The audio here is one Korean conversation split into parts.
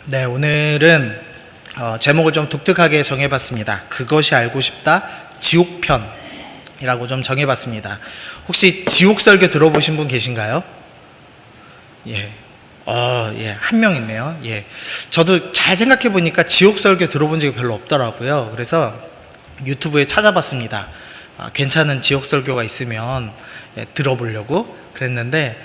네, 오늘은 제목을 좀 독특하게 정해봤습니다. 그것이 알고 싶다 지옥편이라고 좀 정해봤습니다. 혹시 지옥 설교 들어보신 분 계신가요? 예, 한 명 있네요. 예, 저도 잘 생각해 보니까 지옥 설교 들어본 적이 별로 없더라고요. 그래서 유튜브에 찾아봤습니다. 괜찮은 지옥 설교가 있으면 들어보려고 그랬는데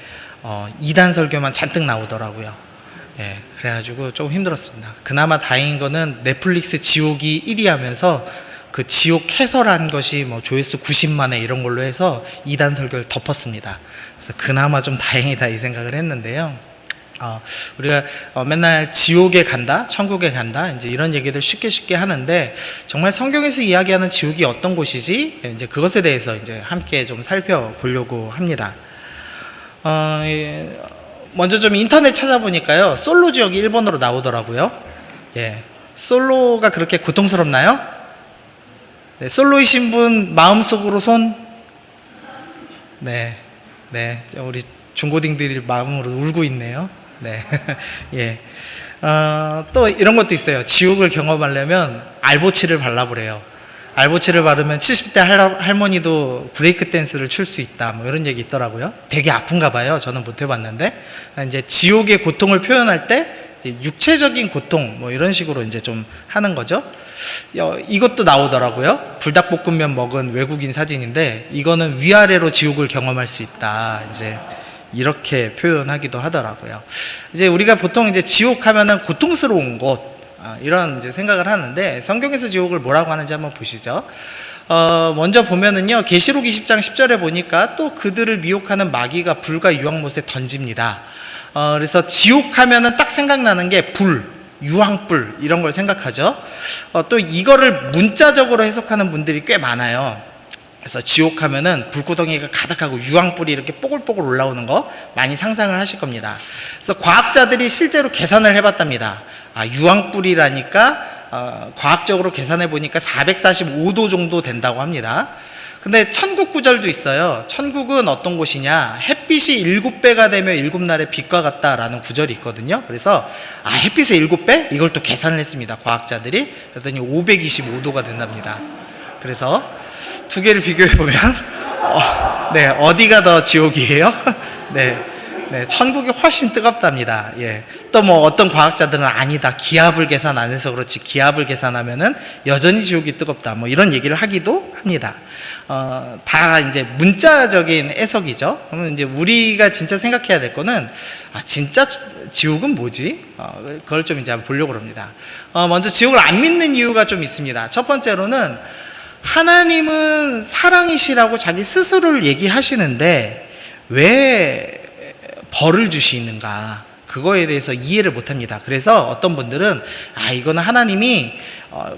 2단 설교만 잔뜩 나오더라고요. 예, 그래가지고 조금 힘들었습니다. 그나마 다행인 거는 넷플릭스 지옥이 1위 하면서 그 지옥 해설한 것이 뭐 조회수 90만회 이런 걸로 해서 2단 설교를 덮었습니다. 그래서 그나마 좀 다행이다 이 생각을 했는데요. 우리가 맨날 지옥에 간다, 천국에 간다, 이제 이런 얘기들 쉽게 하는데 정말 성경에서 이야기하는 지옥이 어떤 곳이지? 이제 그것에 대해서 이제 함께 좀 살펴보려고 합니다. 먼저 좀 인터넷 찾아보니까요, 솔로 지역이 일본어로 나오더라고요. 예, 솔로가 그렇게 고통스럽나요? 네, 솔로이신 분 마음속으로 손. 네, 우리 중고딩들이 마음으로 울고 있네요. 네, 예. 또 이런 것도 있어요. 지옥을 경험하려면 알보치를 발라보래요. 알보치를 바르면 70대 할머니도 브레이크 댄스를 출 수 있다, 뭐 이런 얘기 있더라고요. 되게 아픈가 봐요. 저는 못 해봤는데. 이제 지옥의 고통을 표현할 때 이제 육체적인 고통, 뭐 이런 식으로 이제 좀 하는 거죠. 이것도 나오더라고요. 불닭볶음면 먹은 외국인 사진인데, 이거는 위아래로 지옥을 경험할 수 있다, 이제 이렇게 표현하기도 하더라고요. 이제 우리가 보통 이제 지옥 하면은 고통스러운 곳, 이런 이제 생각을 하는데, 성경에서 지옥을 뭐라고 하는지 한번 보시죠. 먼저 보면은요, 계시록 20장 10절에 보니까 또 그들을 미혹하는 마귀가 불과 유황못에 던집니다. 그래서 지옥 하면은 딱 생각나는 게 불, 유황불 이런 걸 생각하죠. 또 이거를 문자적으로 해석하는 분들이 꽤 많아요. 그래서 지옥 하면은 불구덩이가 가득하고 유황불이 이렇게 뽀글뽀글 올라오는 거 많이 상상을 하실 겁니다. 그래서 과학자들이 실제로 계산을 해봤답니다. 유황불이라니까 과학적으로 계산해 보니까 445도 정도 된다고 합니다. 근데 천국 구절도 있어요. 천국은 어떤 곳이냐, 햇빛이 7배가 되며 7날의 빛과 같다라는 구절이 있거든요. 그래서 햇빛의 7배? 이걸 또 계산을 했습니다, 과학자들이. 그랬더니 525도가 된답니다. 그래서 두 개를 비교해 보면 어디가 더 지옥이에요? 네, 천국이 훨씬 뜨겁답니다. 예. 또 뭐 어떤 과학자들은 아니다, 기압을 계산 안 해서 그렇지, 기압을 계산하면은 여전히 지옥이 뜨겁다, 뭐 이런 얘기를 하기도 합니다. 다 이제 문자적인 해석이죠. 그러면 이제 우리가 진짜 생각해야 될 거는 진짜 지옥은 뭐지? 그걸 좀 이제 한번 보려고 합니다. 먼저 지옥을 안 믿는 이유가 좀 있습니다. 첫 번째로는 하나님은 사랑이시라고 자기 스스로를 얘기하시는데 왜 벌을 주시는가, 그거에 대해서 이해를 못합니다. 그래서 어떤 분들은 이거는 하나님이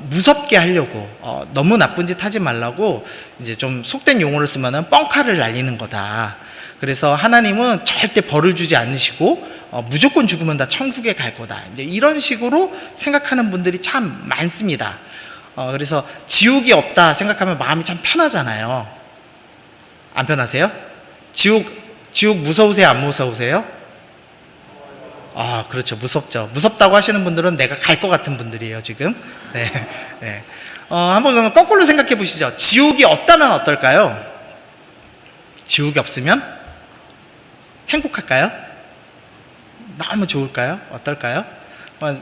무섭게 하려고, 너무 나쁜 짓 하지 말라고, 이제 좀 속된 용어를 쓰면은 뻥카를 날리는 거다. 그래서 하나님은 절대 벌을 주지 않으시고 무조건 죽으면 다 천국에 갈 거다, 이제 이런 식으로 생각하는 분들이 참 많습니다. 그래서 지옥이 없다 생각하면 마음이 참 편하잖아요. 안 편하세요? 지옥 무서우세요? 안 무서우세요? 그렇죠. 무섭죠. 무섭다고 하시는 분들은 내가 갈 것 같은 분들이에요, 지금. 네. 한번 그러면 거꾸로 생각해 보시죠. 지옥이 없다면 어떨까요? 지옥이 없으면 행복할까요? 너무 좋을까요? 어떨까요?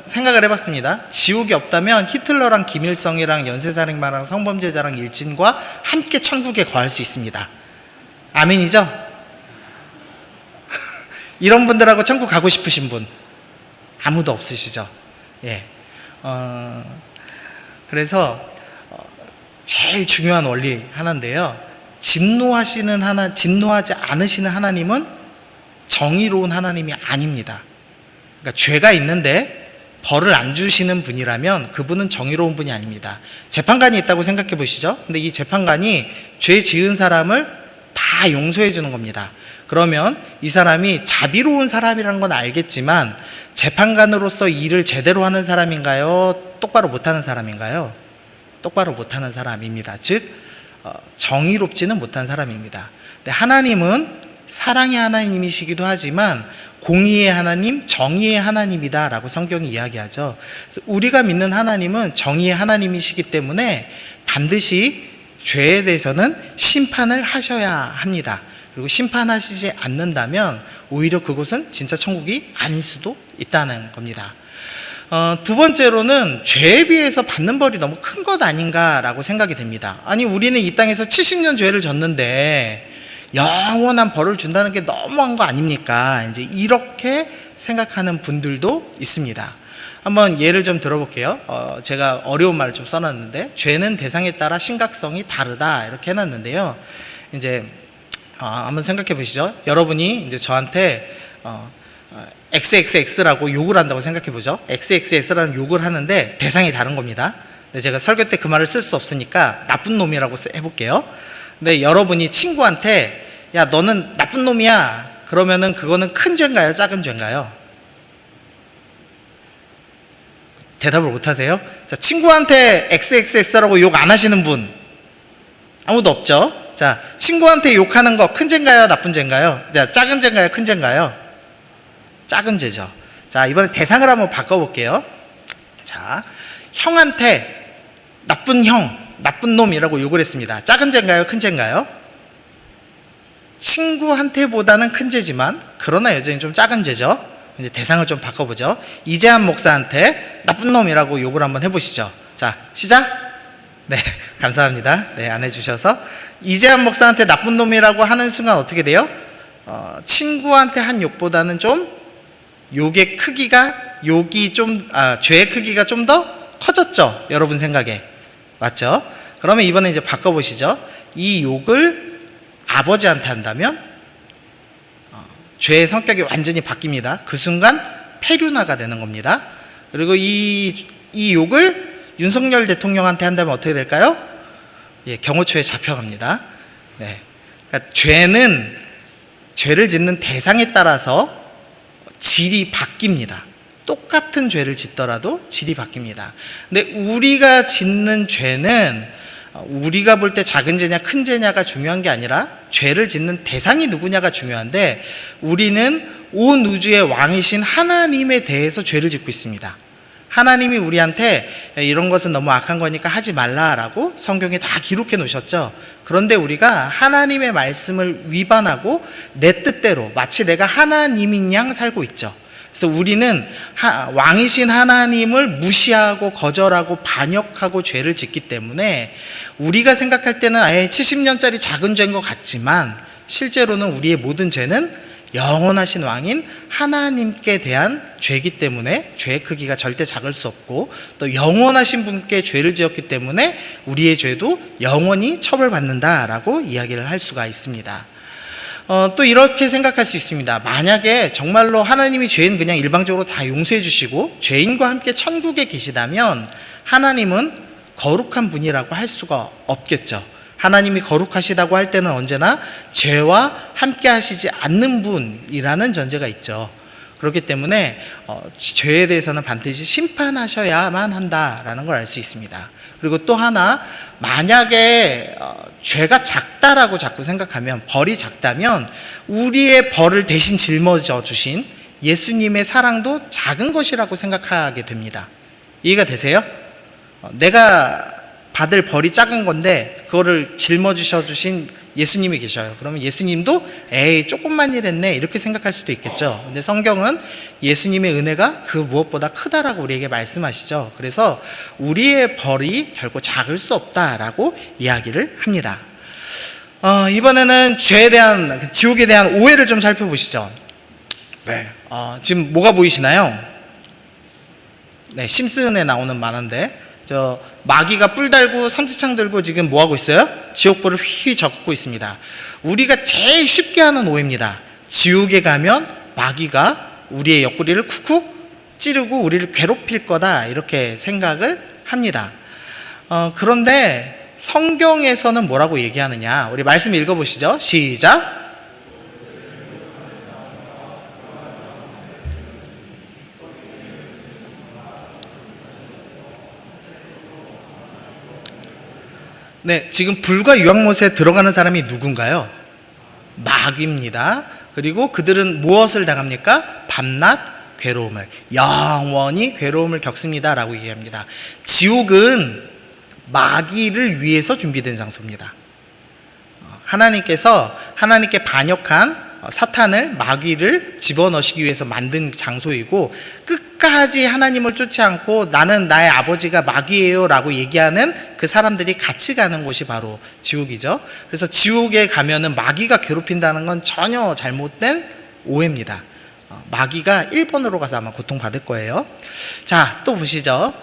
생각을 해봤습니다. 지옥이 없다면 히틀러랑 김일성이랑 연쇄살인마랑 성범죄자랑 일진과 함께 천국에 거할 수 있습니다. 아멘이죠? 이런 분들하고 천국 가고 싶으신 분 아무도 없으시죠? 예. 그래서 제일 중요한 원리 하나인데요, 진노하지 않으시는 하나님은 정의로운 하나님이 아닙니다. 그러니까 죄가 있는데 벌을 안 주시는 분이라면 그분은 정의로운 분이 아닙니다. 재판관이 있다고 생각해 보시죠. 근데 이 재판관이 죄 지은 사람을 다 용서해 주는 겁니다. 그러면 이 사람이 자비로운 사람이라는 건 알겠지만 재판관으로서 일을 제대로 하는 사람인가요? 똑바로 못하는 사람인가요? 똑바로 못하는 사람입니다. 즉 정의롭지는 못한 사람입니다. 근데 하나님은 사랑의 하나님이시기도 하지만 공의의 하나님, 정의의 하나님이다라고 성경이 이야기하죠. 그래서 우리가 믿는 하나님은 정의의 하나님이시기 때문에 반드시 죄에 대해서는 심판을 하셔야 합니다. 그리고 심판하시지 않는다면 오히려 그곳은 진짜 천국이 아닐 수도 있다는 겁니다. 두 번째로는 죄에 비해서 받는 벌이 너무 큰 것 아닌가라고 생각이 됩니다. 아니, 우리는 이 땅에서 70년 죄를 졌는데 영원한 벌을 준다는 게 너무한 거 아닙니까? 이제 이렇게 생각하는 분들도 있습니다. 한번 예를 좀 들어볼게요. 제가 어려운 말을 좀 써놨는데, 죄는 대상에 따라 심각성이 다르다 이렇게 해놨는데요. 이제 한번 생각해 보시죠. 여러분이 이제 저한테 XXX라고 욕을 한다고 생각해 보죠. XXX라는 욕을 하는데 대상이 다른 겁니다. 근데 제가 설교 때 그 말을 쓸 수 없으니까 나쁜 놈이라고 해볼게요. 근데 여러분이 친구한테 야, 너는 나쁜 놈이야, 그러면은 그거는 큰 죄인가요, 작은 죄인가요? 대답을 못 하세요? 자, 친구한테 XXX라고 욕 안 하시는 분 아무도 없죠? 자, 친구한테 욕하는 거 큰 죄인가요, 나쁜 죄인가요? 자, 작은 죄인가요, 큰 죄인가요? 작은 죄죠. 자, 이번에 대상을 한번 바꿔볼게요. 자, 형한테 나쁜 형, 나쁜 놈이라고 욕을 했습니다. 작은 죄인가요, 큰 죄인가요? 친구한테보다는 큰 죄지만 그러나 여전히 좀 작은 죄죠. 이제 대상을 좀 바꿔보죠. 이재한 목사한테 나쁜 놈이라고 욕을 한번 해보시죠. 자, 시작. 네, 감사합니다. 네, 안 해주셔서. 이재한 목사한테 나쁜 놈이라고 하는 순간 어떻게 돼요? 친구한테 한 욕보다는 좀 욕의 크기가, 죄의 크기가 좀 더 커졌죠, 여러분 생각에. 맞죠? 그러면 이번에 이제 바꿔보시죠. 이 욕을 아버지한테 한다면 죄의 성격이 완전히 바뀝니다. 그 순간 폐륜화가 되는 겁니다. 그리고 이 욕을 윤석열 대통령한테 한다면 어떻게 될까요? 예, 경호처에 잡혀갑니다. 네. 그러니까 죄를 짓는 대상에 따라서 질이 바뀝니다. 똑같은 죄를 짓더라도 질이 바뀝니다. 근데 우리가 짓는 죄는 우리가 볼 때 작은 죄냐 큰 죄냐가 중요한 게 아니라 죄를 짓는 대상이 누구냐가 중요한데, 우리는 온 우주의 왕이신 하나님에 대해서 죄를 짓고 있습니다. 하나님이 우리한테 이런 것은 너무 악한 거니까 하지 말라라고 성경에 다 기록해 놓으셨죠. 그런데 우리가 하나님의 말씀을 위반하고 내 뜻대로 마치 내가 하나님인 양 살고 있죠. 그래서 우리는 왕이신 하나님을 무시하고 거절하고 반역하고 죄를 짓기 때문에 우리가 생각할 때는 아예 70년짜리 작은 죄인 것 같지만 실제로는 우리의 모든 죄는 영원하신 왕인 하나님께 대한 죄이기 때문에 죄의 크기가 절대 작을 수 없고, 또 영원하신 분께 죄를 지었기 때문에 우리의 죄도 영원히 처벌받는다라고 이야기를 할 수가 있습니다. 또 이렇게 생각할 수 있습니다. 만약에 정말로 하나님이 죄인 그냥 일방적으로 다 용서해 주시고 죄인과 함께 천국에 계시다면 하나님은 거룩한 분이라고 할 수가 없겠죠. 하나님이 거룩하시다고 할 때는 언제나 죄와 함께 하시지 않는 분이라는 전제가 있죠. 그렇기 때문에 죄에 대해서는 반드시 심판하셔야만 한다라는 걸 알 수 있습니다. 그리고 또 하나, 만약에 죄가 작다라고 자꾸 생각하면, 벌이 작다면 우리의 벌을 대신 짊어져 주신 예수님의 사랑도 작은 것이라고 생각하게 됩니다. 이해가 되세요? 내가 받을 벌이 작은 건데 그거를 짊어지셔 주신 예수님이 계셔요. 그러면 예수님도 에이 조금만 일했네 이렇게 생각할 수도 있겠죠. 근데 성경은 예수님의 은혜가 그 무엇보다 크다라고 우리에게 말씀하시죠. 그래서 우리의 벌이 결코 작을 수 없다라고 이야기를 합니다. 이번에는 죄에 대한, 지옥에 대한 오해를 좀 살펴보시죠. 네. 지금 뭐가 보이시나요? 네, 심슨에 나오는 만화인데, 마귀가 뿔 달고 삼지창 들고 지금 뭐 하고 있어요? 지옥불을 휘휘 적고 있습니다. 우리가 제일 쉽게 하는 오해입니다. 지옥에 가면 마귀가 우리의 옆구리를 쿡쿡 찌르고 우리를 괴롭힐 거다 이렇게 생각을 합니다. 그런데 성경에서는 뭐라고 얘기하느냐? 우리 말씀 읽어보시죠. 시작. 네, 지금 불과 유황못에 들어가는 사람이 누군가요? 마귀입니다. 그리고 그들은 무엇을 당합니까? 밤낮 괴로움을, 영원히 괴로움을 겪습니다 라고 얘기합니다. 지옥은 마귀를 위해서 준비된 장소입니다. 하나님께서 하나님께 반역한 사탄을, 마귀를 집어넣으시기 위해서 만든 장소이고, 끝까지 하나님을 쫓지 않고 나는 나의 아버지가 마귀예요 라고 얘기하는 그 사람들이 같이 가는 곳이 바로 지옥이죠. 그래서 지옥에 가면은 마귀가 괴롭힌다는 건 전혀 잘못된 오해입니다. 마귀가 1번으로 가서 아마 고통받을 거예요. 자, 또 보시죠.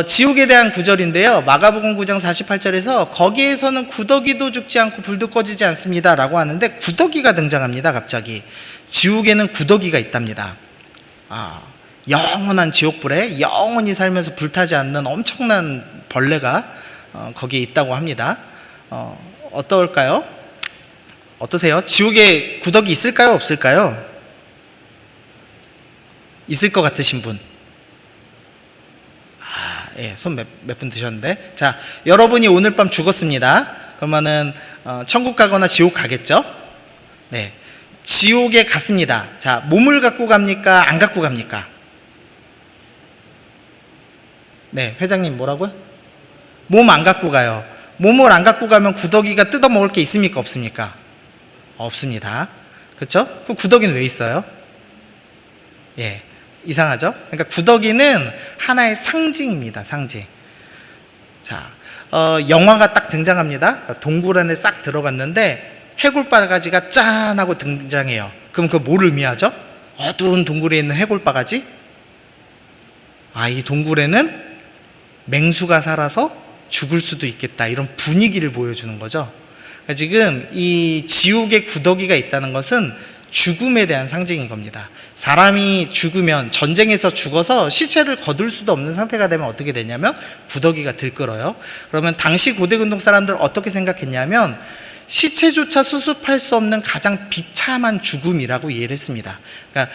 지옥에 대한 구절인데요. 마가복음 9장 48절에서 거기에서는 구더기도 죽지 않고 불도 꺼지지 않습니다 라고 하는데, 구더기가 등장합니다. 갑자기 지옥에는 구더기가 있답니다. 영원한 지옥불에 영원히 살면서 불타지 않는 엄청난 벌레가 거기에 있다고 합니다. 어떨까요? 어떠세요? 지옥에 구더기 있을까요? 없을까요? 있을 것 같으신 분? 예, 손 몇 분 드셨는데. 자, 여러분이 오늘 밤 죽었습니다. 그러면은 천국 가거나 지옥 가겠죠? 네, 지옥에 갔습니다. 자, 몸을 갖고 갑니까? 안 갖고 갑니까? 네, 회장님 뭐라고요? 몸 안 갖고 가요. 몸을 안 갖고 가면 구더기가 뜯어먹을 게 있습니까? 없습니까? 없습니다. 그렇죠? 그럼 구더기는 왜 있어요? 예, 이상하죠? 그러니까 구더기는 하나의 상징입니다. 상징. 자, 영화가 딱 등장합니다. 동굴 안에 싹 들어갔는데 해골바가지가 짠 하고 등장해요. 그럼 그거 뭘 의미하죠? 어두운 동굴에 있는 해골바가지? 이 동굴에는 맹수가 살아서 죽을 수도 있겠다, 이런 분위기를 보여주는 거죠. 그러니까 지금 이 지옥에 구더기가 있다는 것은 죽음에 대한 상징인 겁니다. 사람이 죽으면, 전쟁에서 죽어서 시체를 거둘 수도 없는 상태가 되면 어떻게 되냐면 구더기가 들끓어요. 그러면 당시 고대근동 사람들은 어떻게 생각했냐면 시체조차 수습할 수 없는 가장 비참한 죽음이라고 이해를 했습니다. 그러니까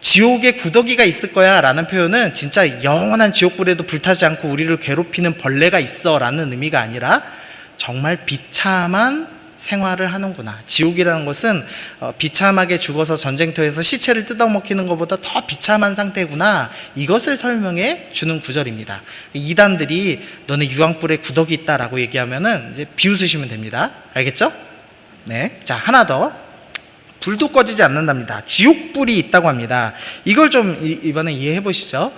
지옥에 구더기가 있을 거야 라는 표현은 진짜 영원한 지옥불에도 불타지 않고 우리를 괴롭히는 벌레가 있어 라는 의미가 아니라 정말 비참한 생활을 하는구나. 지옥이라는 것은 비참하게 죽어서 전쟁터에서 시체를 뜯어먹히는 것보다 더 비참한 상태구나, 이것을 설명해 주는 구절입니다. 이단들이 너네 유황불에 구더기 있다라고 얘기하면은 이제 비웃으시면 됩니다. 알겠죠? 네. 자, 하나 더. 불도 꺼지지 않는답니다. 지옥불이 있다고 합니다. 이걸 좀 이번에 이해해 보시죠.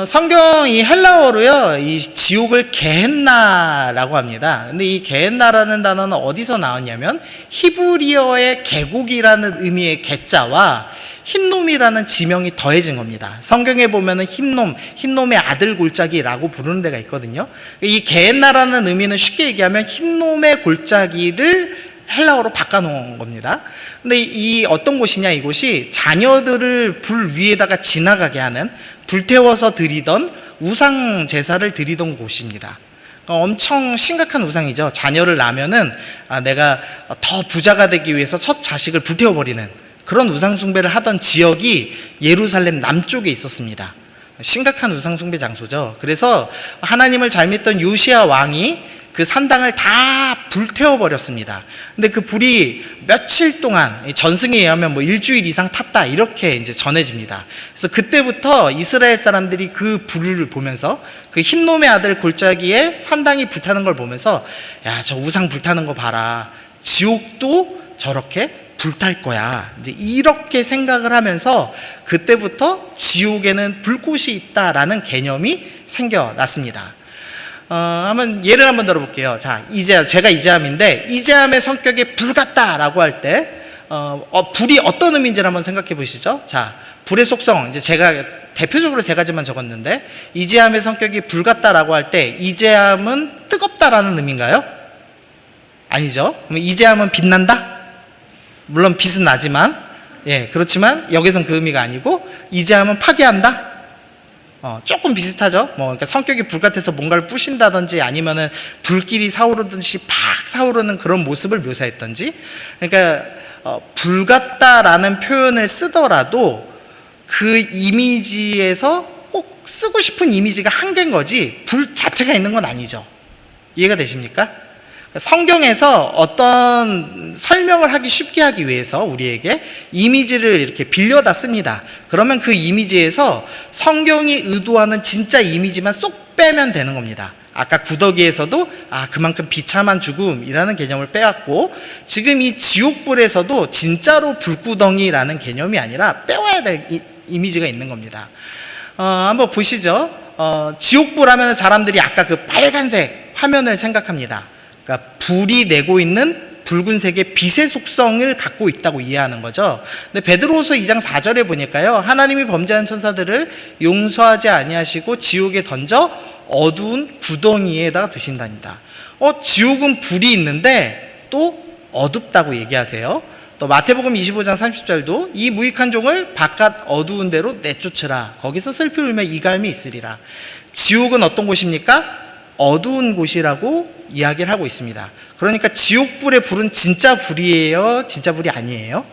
성경 이 헬라어로요, 이 지옥을 게헨나라고 합니다. 근데 이 게헨나라는 단어는 어디서 나왔냐면 히브리어의 계곡이라는 의미의 게자와 흰놈이라는 지명이 더해진 겁니다. 성경에 보면은 흰놈의 아들 골짜기라고 부르는 데가 있거든요. 이 게헨나라는 의미는 쉽게 얘기하면 흰놈의 골짜기를 헬라어로 바꿔놓은 겁니다. 근데 이 어떤 곳이냐, 이곳이 자녀들을 불 위에다가 지나가게 하는, 불태워서 드리던 우상 제사를 드리던 곳입니다. 엄청 심각한 우상이죠. 자녀를 낳으면은 내가 더 부자가 되기 위해서 첫 자식을 불태워버리는 그런 우상 숭배를 하던 지역이 예루살렘 남쪽에 있었습니다. 심각한 우상 숭배 장소죠. 그래서 하나님을 잘 믿던 요시야 왕이 그 산당을 다 불태워버렸습니다. 근데 그 불이 며칠 동안, 전승에 의하면 뭐 일주일 이상 탔다, 이렇게 이제 전해집니다. 그래서 그때부터 이스라엘 사람들이 그 불을 보면서, 그 흰놈의 아들 골짜기에 산당이 불타는 걸 보면서, 야, 저 우상 불타는 거 봐라, 지옥도 저렇게 불탈 거야, 이제 이렇게 생각을 하면서 그때부터 지옥에는 불꽃이 있다라는 개념이 생겨났습니다. 한번 예를 한번 들어볼게요. 자, 제가 이재함인데, 이재함의 성격이 불 같다라고 할 때, 불이 어떤 의미인지를 한번 생각해 보시죠. 자, 불의 속성, 이제 제가 대표적으로 세 가지만 적었는데, 이재함의 성격이 불 같다라고 할 때, 이재함은 뜨겁다라는 의미인가요? 아니죠. 그럼 이재함은 빛난다? 물론 빛은 나지만, 예, 그렇지만 여기선 그 의미가 아니고, 이재함은 파괴한다? 조금 비슷하죠. 그러니까 성격이 불같아서 뭔가를 부신다든지, 아니면은 불길이 사오르듯이 팍 사오르는 그런 모습을 묘사했던지. 그러니까 불같다라는 표현을 쓰더라도 그 이미지에서 꼭 쓰고 싶은 이미지가 한계인 거지, 불 자체가 있는 건 아니죠. 이해가 되십니까? 성경에서 어떤 설명을 하기 쉽게 하기 위해서 우리에게 이미지를 이렇게 빌려다 씁니다. 그러면 그 이미지에서 성경이 의도하는 진짜 이미지만 쏙 빼면 되는 겁니다. 아까 구더기에서도 그만큼 비참한 죽음이라는 개념을 빼왔고, 지금 이 지옥불에서도 진짜로 불구덩이라는 개념이 아니라 빼와야 될 이미지가 있는 겁니다. 한번 보시죠. 지옥불 하면 사람들이 아까 그 빨간색 화면을 생각합니다. 그러니까 불이 내고 있는 붉은색의 빛의 속성을 갖고 있다고 이해하는 거죠. 근데 베드로후서 2장 4절에 보니까요, 하나님이 범죄한 천사들을 용서하지 아니하시고 지옥에 던져 어두운 구덩이에다가 두신답니다. 지옥은 불이 있는데 또 어둡다고 얘기하세요. 또 마태복음 25장 30절도 이 무익한 종을 바깥 어두운 데로 내쫓으라. 거기서 슬피 울며 이갈미 있으리라. 지옥은 어떤 곳입니까? 어두운 곳이라고 이야기를 하고 있습니다. 그러니까 지옥불의 불은 진짜 불이에요? 진짜 불이 아니에요?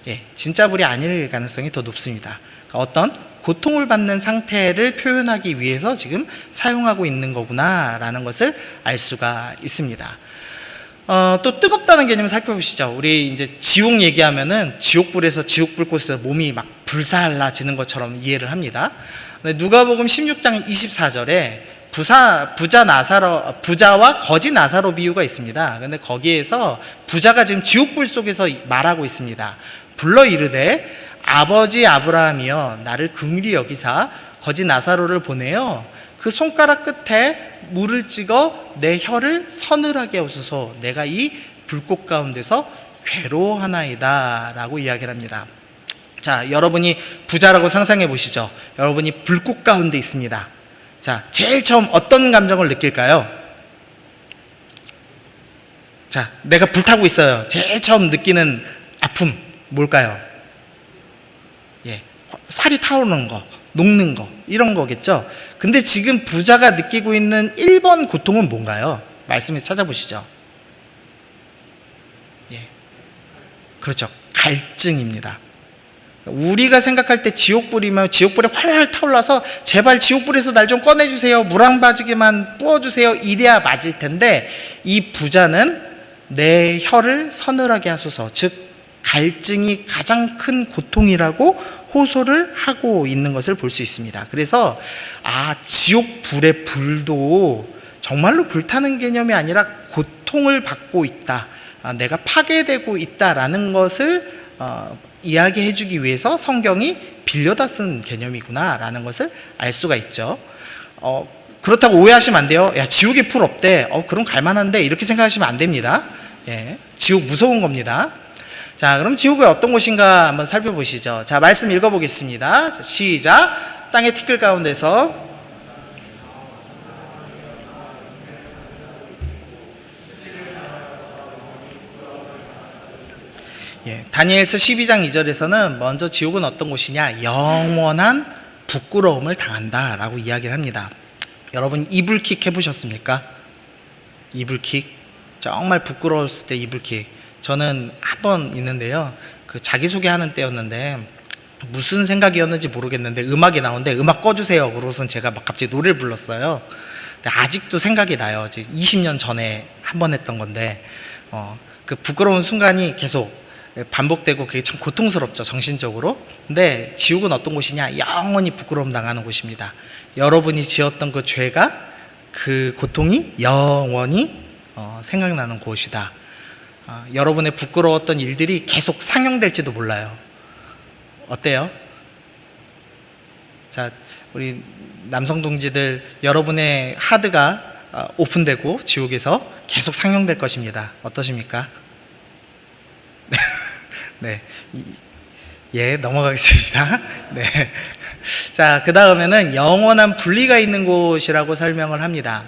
예, 진짜 불이 아닐 가능성이 더 높습니다. 그러니까 어떤 고통을 받는 상태를 표현하기 위해서 지금 사용하고 있는 거구나 라는 것을 알 수가 있습니다. 또 뜨겁다는 개념을 살펴보시죠. 우리 이제 지옥 얘기하면은 지옥불에서 지옥불꽃에서 몸이 막 불살라지는 것처럼 이해를 합니다. 누가복음 16장 24절에 부자와 거지 나사로 비유가 있습니다. 근데 거기에서 부자가 지금 지옥불 속에서 말하고 있습니다. 불러 이르되 아버지 아브라함이여 나를 긍휼히 여기사 거지 나사로를 보내어 그 손가락 끝에 물을 찍어 내 혀를 서늘하게 하소서. 내가 이 불꽃 가운데서 괴로워하나이다 라고 이야기를 합니다. 자, 여러분이 부자라고 상상해 보시죠. 여러분이 불꽃 가운데 있습니다. 자, 제일 처음 어떤 감정을 느낄까요? 자, 내가 불타고 있어요. 제일 처음 느끼는 아픔 뭘까요? 예, 살이 타오르는 거, 녹는 거, 이런 거겠죠. 근데 지금 부자가 느끼고 있는 1번 고통은 뭔가요? 말씀에서 찾아보시죠. 예, 그렇죠. 갈증입니다. 우리가 생각할 때 지옥불이면 지옥불에 활활 타올라서 제발 지옥불에서 날 좀 꺼내주세요, 물 한 바지기만 부어주세요, 이래야 맞을 텐데, 이 부자는 내 혀를 서늘하게 하소서, 즉 갈증이 가장 큰 고통이라고 호소를 하고 있는 것을 볼 수 있습니다. 그래서 지옥불의 불도 정말로 불타는 개념이 아니라 고통을 받고 있다, 내가 파괴되고 있다라는 것을 이야기해 주기 위해서 성경이 빌려다 쓴 개념이구나 라는 것을 알 수가 있죠. 그렇다고 오해하시면 안 돼요. 야, 지옥에 불 없대. 그럼 갈만한데, 이렇게 생각하시면 안 됩니다. 예, 지옥 무서운 겁니다. 자, 그럼 지옥이 어떤 곳인가 한번 살펴보시죠. 자, 말씀 읽어보겠습니다. 시작. 땅의 티끌 가운데서 다니엘서 12장 2절에서는 먼저 지옥은 어떤 곳이냐, 영원한 부끄러움을 당한다 라고 이야기를 합니다. 여러분 이불킥 해보셨습니까? 이불킥, 정말 부끄러웠을 때 이불킥. 저는 한 번 있는데요, 그 자기소개하는 때였는데 무슨 생각이었는지 모르겠는데 음악이 나오는데 음악 꺼주세요 그러고선 제가 막 갑자기 노래를 불렀어요. 근데 아직도 생각이 나요. 20년 전에 한 번 했던 건데 그 부끄러운 순간이 계속 반복되고 그게 참 고통스럽죠, 정신적으로. 근데 지옥은 어떤 곳이냐, 영원히 부끄러움 당하는 곳입니다. 여러분이 지었던 그 죄가, 그 고통이 영원히 생각나는 곳이다. 여러분의 부끄러웠던 일들이 계속 상영될지도 몰라요. 어때요? 자, 우리 남성 동지들, 여러분의 하드가 오픈되고 지옥에서 계속 상영될 것입니다. 어떠십니까? 네, 예, 넘어가겠습니다. 네, 자, 그 다음에는 영원한 분리가 있는 곳이라고 설명을 합니다.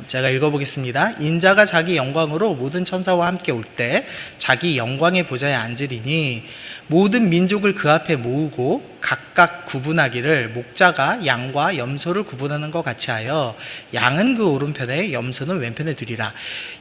제가 읽어보겠습니다. 인자가 자기 영광으로 모든 천사와 함께 올 때 자기 영광의 보좌에 앉으리니 모든 민족을 그 앞에 모으고 각각 구분하기를 목자가 양과 염소를 구분하는 것 같이 하여 양은 그 오른편에 염소는 왼편에 두리라.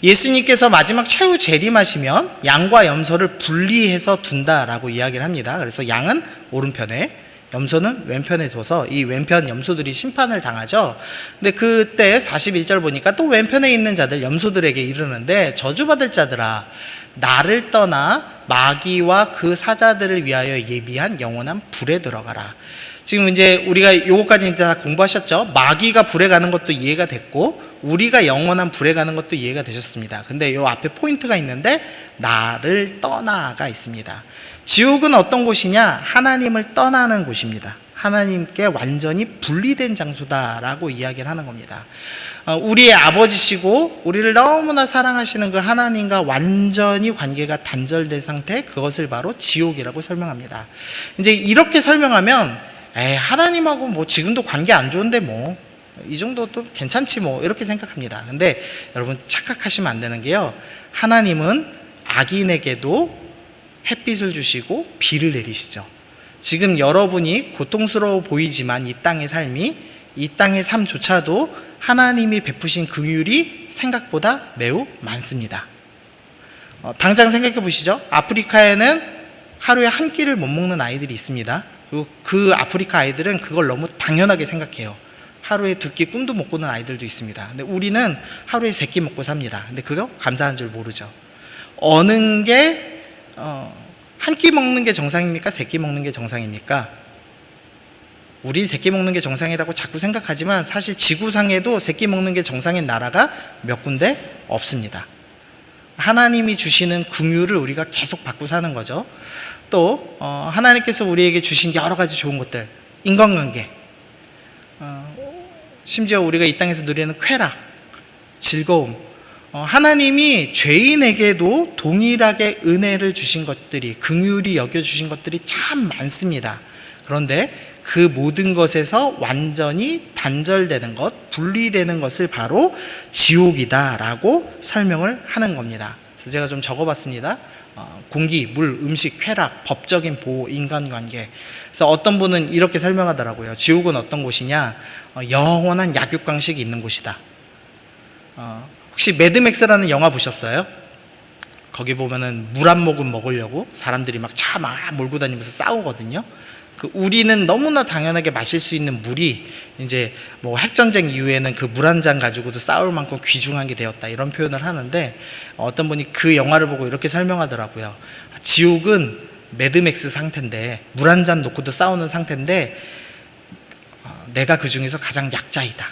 예수님께서 마지막 최후 재림하시면 양과 염소를 분리해서 둔다라고 이야기를 합니다. 그래서 양은 오른편에 염소는 왼편에 둬서 이 왼편 염소들이 심판을 당하죠. 근데 그때 41절 보니까 또 왼편에 있는 자들 염소들에게 이르는데 저주받을 자들아 나를 떠나 마귀와 그 사자들을 위하여 예비한 영원한 불에 들어가라. 지금 이제 우리가 요거까지 다 공부하셨죠? 마귀가 불에 가는 것도 이해가 됐고 우리가 영원한 불에 가는 것도 이해가 되셨습니다. 근데 요 앞에 포인트가 있는데 나를 떠나가 있습니다. 지옥은 어떤 곳이냐? 하나님을 떠나는 곳입니다. 하나님께 완전히 분리된 장소다라고 이야기를 하는 겁니다. 우리의 아버지시고 우리를 너무나 사랑하시는 그 하나님과 완전히 관계가 단절된 상태, 그것을 바로 지옥이라고 설명합니다. 이제 이렇게 설명하면 하나님하고 뭐 지금도 관계 안 좋은데 뭐 이 정도도 괜찮지 뭐 이렇게 생각합니다. 근데 여러분 착각하시면 안 되는 게요, 하나님은 악인에게도 햇빛을 주시고 비를 내리시죠. 지금 여러분이 고통스러워 보이지만 이 땅의 삶이, 이 땅의 삶조차도 하나님이 베푸신 긍휼이 생각보다 매우 많습니다. 당장 생각해 보시죠. 아프리카에는 하루에 한 끼를 못 먹는 아이들이 있습니다. 그리고 그 아프리카 아이들은 그걸 너무 당연하게 생각해요. 하루에 2끼 꿈도 못 꾸는 아이들도 있습니다. 근데 우리는 하루에 3끼 먹고 삽니다. 근데 그거 감사한 줄 모르죠. 어느 게 한 끼 먹는 게 정상입니까? 3끼 먹는 게 정상입니까? 우린 3끼 먹는 게 정상이라고 자꾸 생각하지만 사실 지구상에도 3끼 먹는 게 정상인 나라가 몇 군데 없습니다. 하나님이 주시는 긍휼을 우리가 계속 받고 사는 거죠. 또 하나님께서 우리에게 주신 여러 가지 좋은 것들, 인간관계, 심지어 우리가 이 땅에서 누리는 쾌락, 즐거움, 하나님이 죄인에게도 동일하게 은혜를 주신 것들이, 긍휼히 여겨주신 것들이 참 많습니다. 그런데 그 모든 것에서 완전히 단절되는 것, 분리되는 것을 바로 지옥이다라고 설명을 하는 겁니다. 그래서 제가 좀 적어봤습니다. 공기, 물, 음식, 쾌락, 법적인 보호, 인간관계. 그래서 어떤 분은 이렇게 설명하더라고요. 지옥은 어떤 곳이냐? 영원한 약육강식이 있는 곳이다. 혹시 매드맥스라는 영화 보셨어요? 거기 보면은 물 한 모금 먹으려고 사람들이 막 차 막 몰고 다니면서 싸우거든요. 우리는 너무나 당연하게 마실 수 있는 물이 이제 뭐 핵전쟁 이후에는 그 물 한 잔 가지고도 싸울 만큼 귀중한 게 되었다, 이런 표현을 하는데, 어떤 분이 그 영화를 보고 이렇게 설명하더라고요. 지옥은 매드맥스 상태인데, 물 한 잔 놓고도 싸우는 상태인데 내가 그 중에서 가장 약자이다.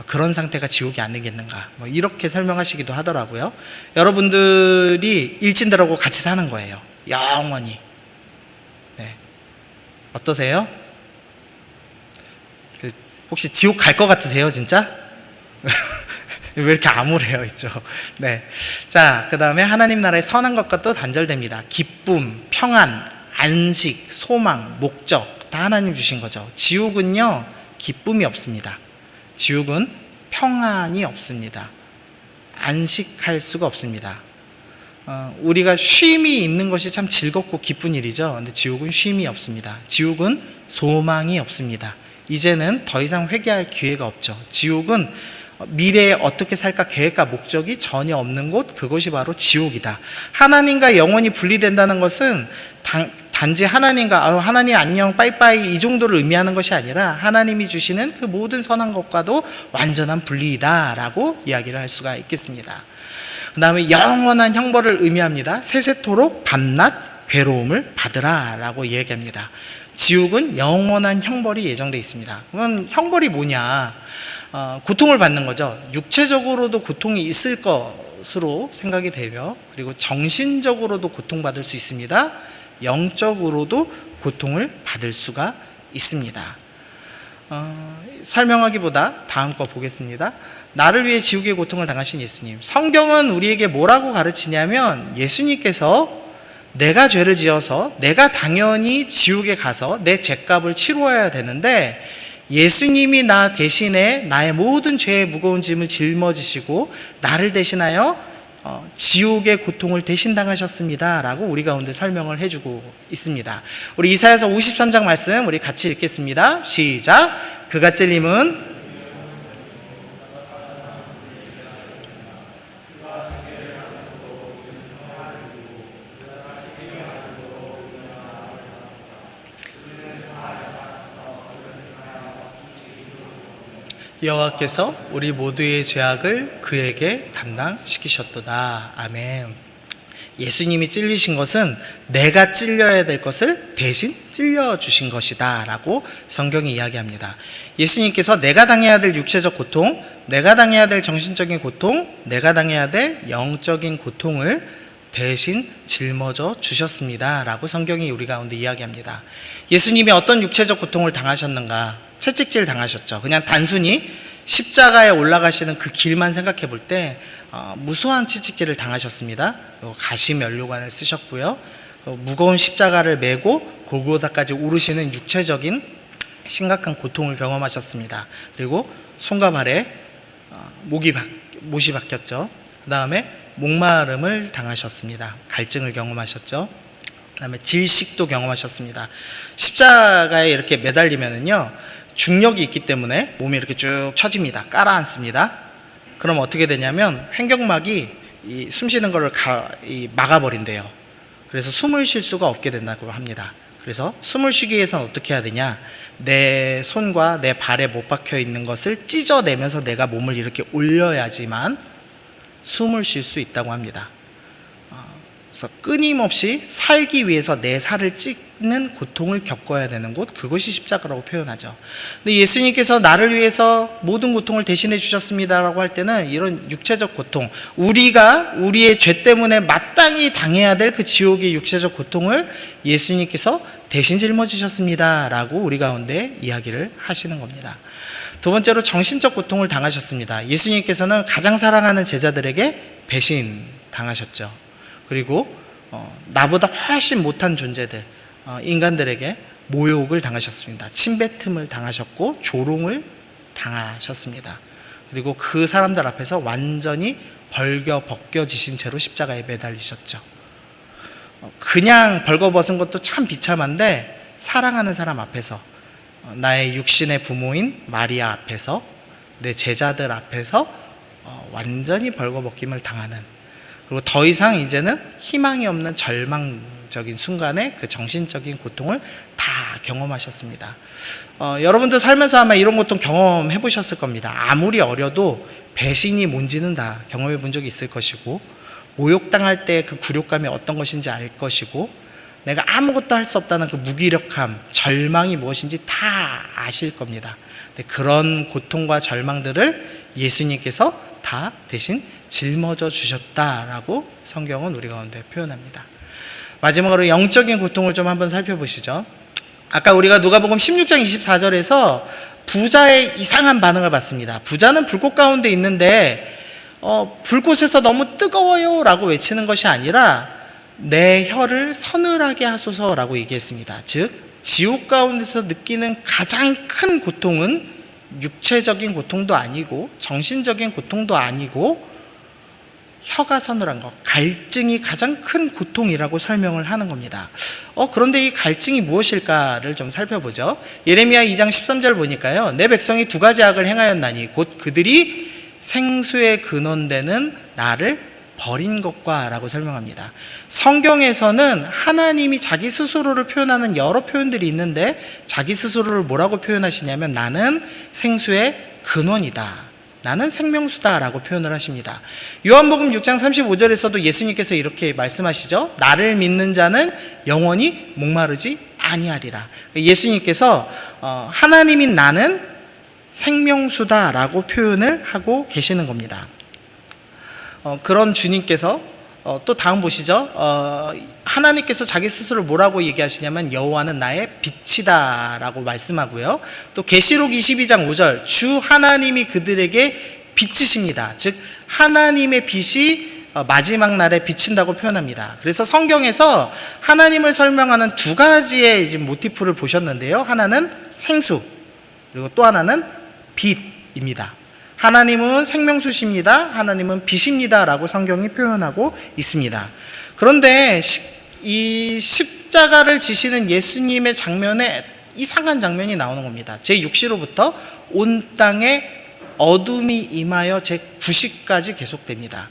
그런 상태가 지옥이 아니겠는가, 뭐 이렇게 설명하시기도 하더라고요. 여러분들이 일진들하고 같이 사는 거예요, 영원히. 네. 어떠세요? 혹시 지옥 갈 것 같으세요, 진짜? 왜 이렇게 암울해요, 이쪽? 네. 자, 그 다음에 하나님 나라의 선한 것과 또 단절됩니다. 기쁨, 평안, 안식, 소망, 목적, 다 하나님 주신 거죠. 지옥은요, 기쁨이 없습니다. 지옥은 평안이 없습니다. 안식할 수가 없습니다. 우리가 쉼이 있는 것이 참 즐겁고 기쁜 일이죠. 근데 지옥은 쉼이 없습니다. 지옥은 소망이 없습니다. 이제는 더 이상 회개할 기회가 없죠. 지옥은 미래에 어떻게 살까 계획과 목적이 전혀 없는 곳, 그것이 바로 지옥이다. 하나님과 영원히 분리된다는 것은 단지 하나님과 하나님 안녕 빠이빠이 이 정도를 의미하는 것이 아니라 하나님이 주시는 그 모든 선한 것과도 완전한 분리이다 라고 이야기를 할 수가 있겠습니다. 그 다음에 영원한 형벌을 의미합니다. 세세토록 밤낮 괴로움을 받으라 라고 이야기합니다. 지옥은 영원한 형벌이 예정되어 있습니다. 그럼 형벌이 뭐냐? 고통을 받는 거죠. 육체적으로도 고통이 있을 것으로 생각이 되며, 그리고 정신적으로도 고통받을 수 있습니다. 영적으로도 고통을 받을 수가 있습니다. 설명하기보다 다음 거 보겠습니다. 나를 위해 지옥의 고통을 당하신 예수님. 성경은 우리에게 뭐라고 가르치냐면, 예수님께서 내가 죄를 지어서 내가 당연히 지옥에 가서 내 죄값을 치루어야 되는데, 예수님이 나 대신에 나의 모든 죄의 무거운 짐을 짊어지시고 나를 대신하여 지옥의 고통을 대신 당하셨습니다 라고 우리 가운데 설명을 해주고 있습니다. 우리 이사야서 53장 말씀 우리 같이 읽겠습니다. 시작. 그가 찔림은 여호와께서 우리 모두의 죄악을 그에게 담당시키셨도다. 아멘. 예수님이 찔리신 것은 내가 찔려야 될 것을 대신 찔려주신 것이다 라고 성경이 이야기합니다. 예수님께서 내가 당해야 될 육체적 고통, 내가 당해야 될 정신적인 고통, 내가 당해야 될 영적인 고통을 대신 짊어져 주셨습니다 라고 성경이 우리 가운데 이야기합니다. 예수님이 어떤 육체적 고통을 당하셨는가? 채찍질 당하셨죠. 그냥 단순히 십자가에 올라가시는 그 길만 생각해 볼 때 무수한 채찍질을 당하셨습니다. 가시면류관을 쓰셨고요. 무거운 십자가를 메고 골고다까지 오르시는 육체적인 심각한 고통을 경험하셨습니다. 그리고 손과 발에 못이 박혔죠. 그 다음에 목마름을 당하셨습니다. 갈증을 경험하셨죠. 그 다음에 질식도 경험하셨습니다. 십자가에 이렇게 매달리면은요, 중력이 있기 때문에 몸이 이렇게 쭉 처집니다. 깔아앉습니다. 그럼 어떻게 되냐면 횡격막이 숨 쉬는 것을 막아버린대요. 그래서 숨을 쉴 수가 없게 된다고 합니다. 그래서 숨을 쉬기 위해서는 어떻게 해야 되냐? 내 손과 내 발에 못 박혀 있는 것을 찢어내면서 내가 몸을 이렇게 올려야지만 숨을 쉴 수 있다고 합니다. 그래서 끊임없이 살기 위해서 내 살을 찢는 고통을 겪어야 되는 곳, 그것이 십자가라고 표현하죠. 근데 예수님께서 나를 위해서 모든 고통을 대신해 주셨습니다라고 할 때는 이런 육체적 고통, 우리가 우리의 죄 때문에 마땅히 당해야 될 그 지옥의 육체적 고통을 예수님께서 대신 짊어지셨습니다라고 우리 가운데 이야기를 하시는 겁니다. 두 번째로 정신적 고통을 당하셨습니다. 예수님께서는 가장 사랑하는 제자들에게 배신 당하셨죠. 그리고 나보다 훨씬 못한 존재들, 인간들에게 모욕을 당하셨습니다. 침뱉음을 당하셨고 조롱을 당하셨습니다. 그리고 그 사람들 앞에서 완전히 벗겨지신 채로 십자가에 매달리셨죠. 그냥 벌거벗은 것도 참 비참한데 사랑하는 사람 앞에서, 나의 육신의 부모인 마리아 앞에서, 내 제자들 앞에서 완전히 벌거벗김을 당하는, 그리고 더 이상 이제는 희망이 없는 절망적인 순간에 그 정신적인 고통을 다 경험하셨습니다. 여러분도 살면서 아마 이런 고통 경험해 보셨을 겁니다. 아무리 어려도 배신이 뭔지는 다 경험해 본 적이 있을 것이고, 모욕당할 때 그 굴욕감이 어떤 것인지 알 것이고, 내가 아무것도 할 수 없다는 그 무기력함, 절망이 무엇인지 다 아실 겁니다. 근데 그런 고통과 절망들을 예수님께서 다 대신 짊어져 주셨다라고 성경은 우리 가운데 표현합니다. 마지막으로 영적인 고통을 좀 한번 살펴보시죠. 아까 우리가 누가복음 16장 24절에서 부자의 이상한 반응을 봤습니다. 부자는 불꽃 가운데 있는데 불꽃에서 너무 뜨거워요 라고 외치는 것이 아니라 내 혀를 서늘하게 하소서라고 얘기했습니다. 즉 지옥 가운데서 느끼는 가장 큰 고통은 육체적인 고통도 아니고 정신적인 고통도 아니고 혀가 서늘한 것, 갈증이 가장 큰 고통이라고 설명을 하는 겁니다. 그런데 이 갈증이 무엇일까를 좀 살펴보죠. 예레미야 2장 13절 보니까요, 내 백성이 두 가지 악을 행하였나니 곧 그들이 생수의 근원되는 나를 버린 것과 라고 설명합니다. 성경에서는 하나님이 자기 스스로를 표현하는 여러 표현들이 있는데 자기 스스로를 뭐라고 표현하시냐면 나는 생수의 근원이다, 나는 생명수다 라고 표현을 하십니다. 요한복음 6장 35절에서도 예수님께서 이렇게 말씀하시죠. 나를 믿는 자는 영원히 목마르지 아니하리라. 예수님께서 하나님인 나는 생명수다 라고 표현을 하고 계시는 겁니다. 그런 주님께서 또 다음 보시죠. 하나님께서 자기 스스로 뭐라고 얘기하시냐면 여호와는 나의 빛이다 라고 말씀하고요. 또 계시록 22장 5절 주 하나님이 그들에게 빛이십니다. 즉 하나님의 빛이 마지막 날에 비친다고 표현합니다. 그래서 성경에서 하나님을 설명하는 두 가지의 이제 모티프를 보셨는데요. 하나는 생수, 그리고 또 하나는 빛입니다. 하나님은 생명수십니다. 하나님은 빛입니다 라고 성경이 표현하고 있습니다. 그런데 이 십자가를 지시는 예수님의 장면에 이상한 장면이 나오는 겁니다. 제6시로부터 온 땅에 어둠이 임하여 제9시까지 계속됩니다.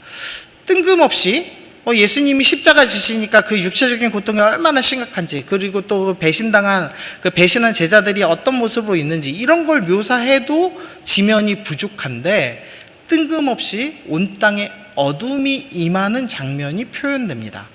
뜬금없이 예수님이 십자가 지시니까 그 육체적인 고통이 얼마나 심각한지, 그리고 또 배신한 제자들이 어떤 모습으로 있는지, 이런 걸 묘사해도 지면이 부족한데 뜬금없이 온 땅에 어둠이 임하는 장면이 표현됩니다.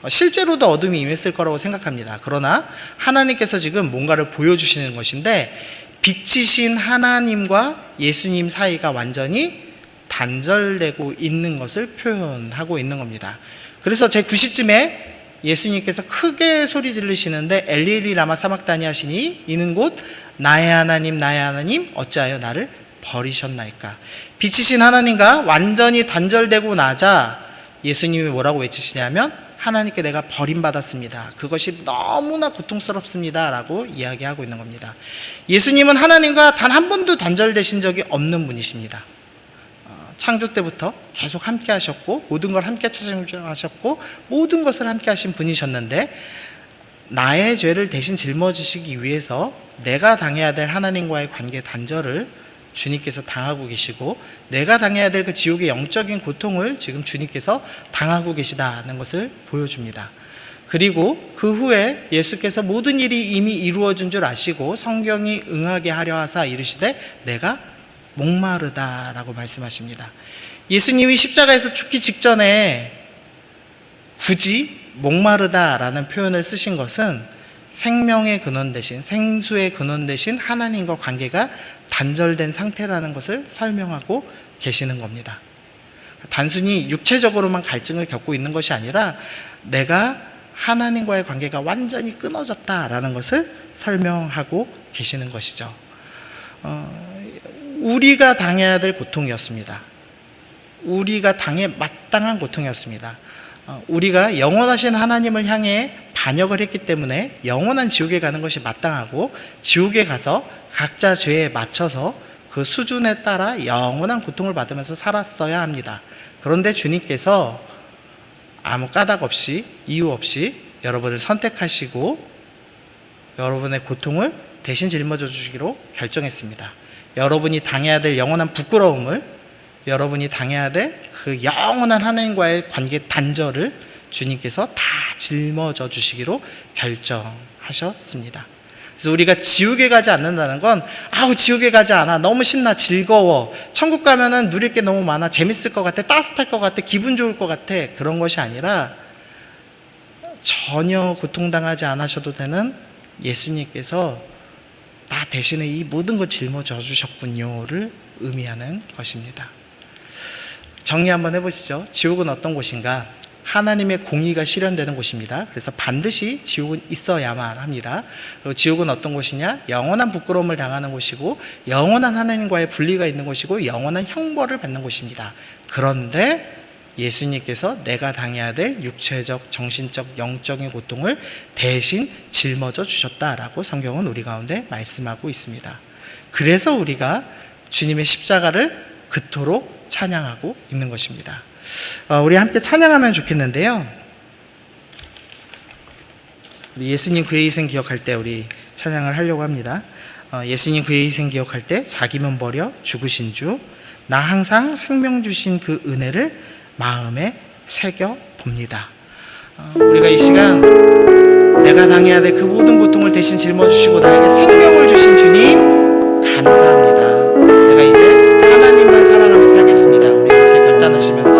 실제로도 어둠이 임했을 거라고 생각합니다. 그러나 하나님께서 지금 뭔가를 보여주시는 것인데, 빛이신 하나님과 예수님 사이가 완전히 단절되고 있는 것을 표현하고 있는 겁니다. 그래서 제9시쯤에 예수님께서 크게 소리 지르시는데, 엘리 라마 사막다니 하시니 이는 곧 나의 하나님 어찌하여 나를 버리셨나이까. 빛이신 하나님과 완전히 단절되고 나자 예수님이 뭐라고 외치시냐면, 하나님께 내가 버림받았습니다. 그것이 너무나 고통스럽습니다 라고 이야기하고 있는 겁니다. 예수님은 하나님과 단 한 번도 단절되신 적이 없는 분이십니다. 창조 때부터 계속 함께 하셨고, 모든 걸 함께 찾아하셨고, 모든 것을 함께 하신 분이셨는데, 나의 죄를 대신 짊어지시기 위해서 내가 당해야 될 하나님과의 관계 단절을 주님께서 당하고 계시고, 내가 당해야 될 그 지옥의 영적인 고통을 지금 주님께서 당하고 계시다는 것을 보여줍니다. 그리고 그 후에 예수께서 모든 일이 이미 이루어진 줄 아시고 성경이 응하게 하려 하사 이르시되 내가 목마르다라고 말씀하십니다. 예수님이 십자가에서 죽기 직전에 굳이 목마르다라는 표현을 쓰신 것은 생명의 근원 대신, 생수의 근원 대신 하나님과 관계가 단절된 상태라는 것을 설명하고 계시는 겁니다. 단순히 육체적으로만 갈증을 겪고 있는 것이 아니라 내가 하나님과의 관계가 완전히 끊어졌다라는 것을 설명하고 계시는 것이죠. 우리가 당해야 될 고통이었습니다. 우리가 당해 마땅한 고통이었습니다. 우리가 영원하신 하나님을 향해 반역을 했기 때문에 영원한 지옥에 가는 것이 마땅하고, 지옥에 가서 각자 죄에 맞춰서 그 수준에 따라 영원한 고통을 받으면서 살았어야 합니다. 그런데 주님께서 아무 까닭 없이, 이유 없이 여러분을 선택하시고 여러분의 고통을 대신 짊어져 주시기로 결정했습니다. 여러분이 당해야 될 영원한 부끄러움을, 여러분이 당해야 될 그 영원한 하나님과의 관계 단절을 주님께서 다 짊어져 주시기로 결정하셨습니다. 그래서 우리가 지옥에 가지 않는다는 건, 지옥에 가지 않아, 너무 신나, 즐거워, 천국 가면은 누릴 게 너무 많아, 재밌을 것 같아, 따뜻할 것 같아, 기분 좋을 것 같아, 그런 것이 아니라 전혀 고통당하지 않으셔도 되는 예수님께서 나 대신에 이 모든 것 짊어져 주셨군요를 의미하는 것입니다. 정리 한번 해보시죠. 지옥은 어떤 곳인가? 하나님의 공의가 실현되는 곳입니다. 그래서 반드시 지옥은 있어야만 합니다. 그리고 지옥은 어떤 곳이냐? 영원한 부끄러움을 당하는 곳이고, 영원한 하나님과의 분리가 있는 곳이고, 영원한 형벌을 받는 곳입니다. 그런데 예수님께서 내가 당해야 될 육체적, 정신적, 영적인 고통을 대신 짊어져 주셨다라고 성경은 우리 가운데 말씀하고 있습니다. 그래서 우리가 주님의 십자가를 그토록 찬양하고 있는 것입니다. 우리 함께 찬양하면 좋겠는데요. 우리 예수님 그의 희생 기억할 때 우리 찬양을 하려고 합니다. 예수님 그의 희생 기억할 때 자기만 버려 죽으신 주, 나 항상 생명 주신 그 은혜를 마음에 새겨 봅니다. 우리가 이 시간 내가 당해야 될 그 모든 고통을 대신 짊어주시고 나에게 생명을 주신 주님 감사합니다. 내가 이제 하나님만 사랑하며 살겠습니다. 우리 이렇게 결단하시면서